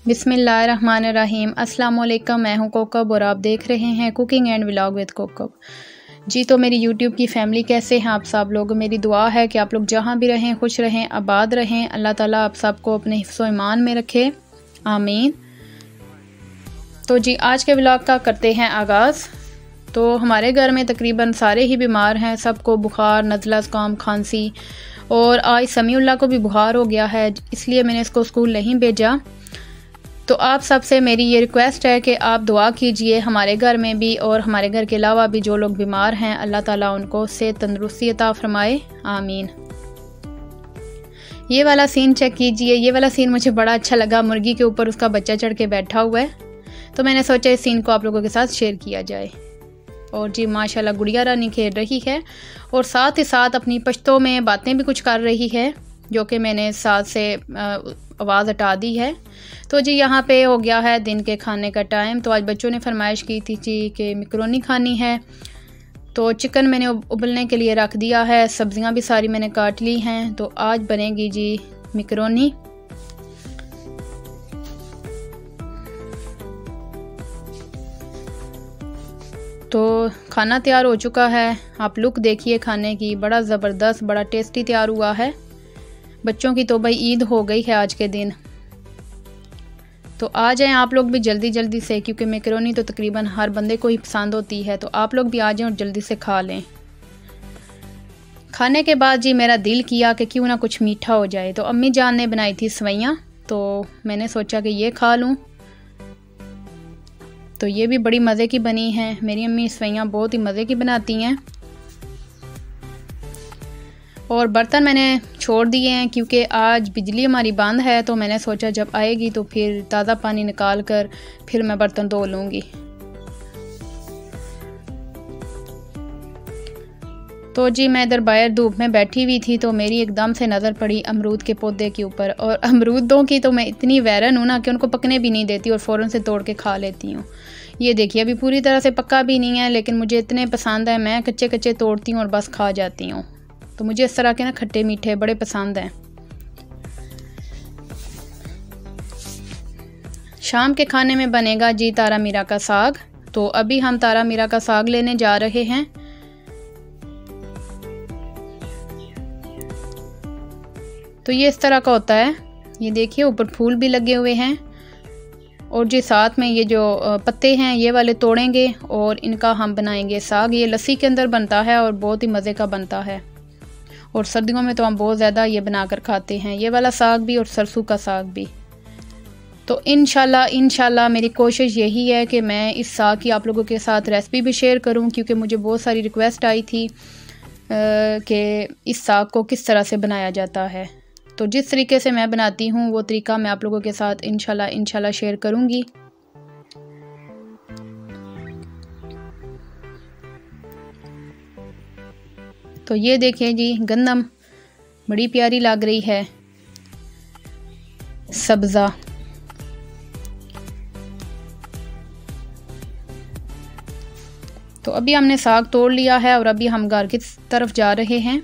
बिस्मिल्लाहिर्रहमानिर्रहीम। अस्सलाम वालेकुम। मैं हूं कोकब और आप देख रहे हैं cooking and vlog with Kokab. जी तो मेरी यूट्यूब की फ़ैमिली कैसे हैं आप सब लोग। मेरी दुआ है कि आप लोग जहां भी रहें खुश रहें, आबाद रहें। अल्लाह ताला आप सबको अपने हिफ्ज़ व ईमान में रखे, आमीन। तो जी आज के व्लॉग का करते हैं आगाज़। तो हमारे घर में तकरीबन सारे ही बीमार हैं, सबको बुखार, नज़ला ज़ुकाम, खांसी, और आज समीउल्लाह को भी बुखार हो गया है, इसलिए मैंने इसको स्कूल नहीं भेजा। तो आप सबसे मेरी ये रिक्वेस्ट है कि आप दुआ कीजिए हमारे घर में भी और हमारे घर के अलावा भी जो लोग बीमार हैं, अल्लाह ताला उनको सेहत तंदुरुस्ती अता फरमाए, आमीन। ये वाला सीन चेक कीजिए, ये वाला सीन मुझे बड़ा अच्छा लगा। मुर्गी के ऊपर उसका बच्चा चढ़ के बैठा हुआ है, तो मैंने सोचा इस सीन को आप लोगों के साथ शेयर किया जाए। और जी माशाल्लाह गुड़िया रानी खेल रही है और साथ ही साथ अपनी पश्तों में बातें भी कुछ कर रही है, जो कि मैंने साथ से आवाज़ हटा दी है। तो जी यहाँ पे हो गया है दिन के खाने का टाइम। तो आज बच्चों ने फरमाइश की थी जी कि मैकरोनी खानी है, तो चिकन मैंने उबलने के लिए रख दिया है, सब्जियां भी सारी मैंने काट ली हैं। तो आज बनेगी जी मैकरोनी। तो खाना तैयार हो चुका है, आप लुक देखिए खाने की, बड़ा ज़बरदस्त, बड़ा टेस्टी तैयार हुआ है। बच्चों की तो भाई ईद हो गई है आज के दिन। तो आ जाएं आप लोग भी जल्दी जल्दी से, क्योंकि मैकरोनी तो तकरीबन हर बंदे को ही पसंद होती है। तो आप लोग भी आ जाएं और जल्दी से खा लें। खाने के बाद जी मेरा दिल किया कि क्यों ना कुछ मीठा हो जाए। तो अम्मी जान ने बनाई थी सवैयाँ, तो मैंने सोचा कि ये खा लूँ। तो ये भी बड़ी मज़े की बनी हैं। मेरी अम्मी सवैयाँ बहुत ही मज़े की बनाती हैं। और बर्तन मैंने छोड़ दिए हैं क्योंकि आज बिजली हमारी बंद है, तो मैंने सोचा जब आएगी तो फिर ताज़ा पानी निकाल कर फिर मैं बर्तन धो लूँगी। तो जी मैं इधर बाहर धूप में बैठी हुई थी, तो मेरी एकदम से नज़र पड़ी अमरूद के पौधे के ऊपर। और अमरूदों की तो मैं इतनी वैरन हूँ ना कि उनको पकने भी नहीं देती और फ़ौरन से तोड़ के खा लेती हूँ। ये देखिए अभी पूरी तरह से पक्का भी नहीं है, लेकिन मुझे इतने पसंद है, मैं कच्चे कच्चे तोड़ती हूँ और बस खा जाती हूँ। तो मुझे इस तरह के ना खट्टे मीठे बड़े पसंद हैं। शाम के खाने में बनेगा जी तारा मीरा का साग। तो अभी हम तारा मीरा का साग लेने जा रहे हैं। तो ये इस तरह का होता है, ये देखिए ऊपर फूल भी लगे हुए हैं। और जी साथ में ये जो पत्ते हैं ये वाले तोड़ेंगे और इनका हम बनाएंगे साग। ये लस्सी के अंदर बनता है और बहुत ही मज़े का बनता है। और सर्दियों में तो हम बहुत ज़्यादा ये बनाकर खाते हैं, ये वाला साग भी और सरसों का साग भी। तो इंशाल्लाह मेरी कोशिश यही है कि मैं इस साग की आप लोगों के साथ रेसिपी भी शेयर करूं, क्योंकि मुझे बहुत सारी रिक्वेस्ट आई थी कि इस साग को किस तरह से बनाया जाता है। तो जिस तरीके से मैं बनाती हूँ वो तरीका मैं आप लोगों के साथ इंशाल्लाह शेयर करूँगी। तो ये देखिए जी गंदम बड़ी प्यारी लग रही है, सब्ज़ा। तो अभी हमने साग तोड़ लिया है और अभी हम घर की तरफ जा रहे हैं।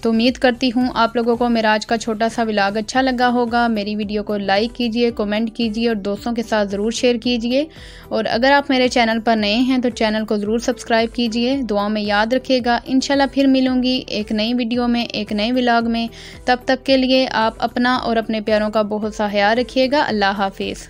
तो उम्मीद करती हूँ आप लोगों को मेरा आज का छोटा सा व्लॉग अच्छा लगा होगा। मेरी वीडियो को लाइक कीजिए, कमेंट कीजिए और दोस्तों के साथ ज़रूर शेयर कीजिए। और अगर आप मेरे चैनल पर नए हैं तो चैनल को ज़रूर सब्सक्राइब कीजिए। दुआ में याद रखिएगा। इंशाल्लाह फिर मिलूँगी एक नई वीडियो में, एक नए व्लॉग में। तब तक के लिए आप अपना और अपने प्यारों का बहुत सा ख्याल रखिएगा। अल्लाह हाफिज़।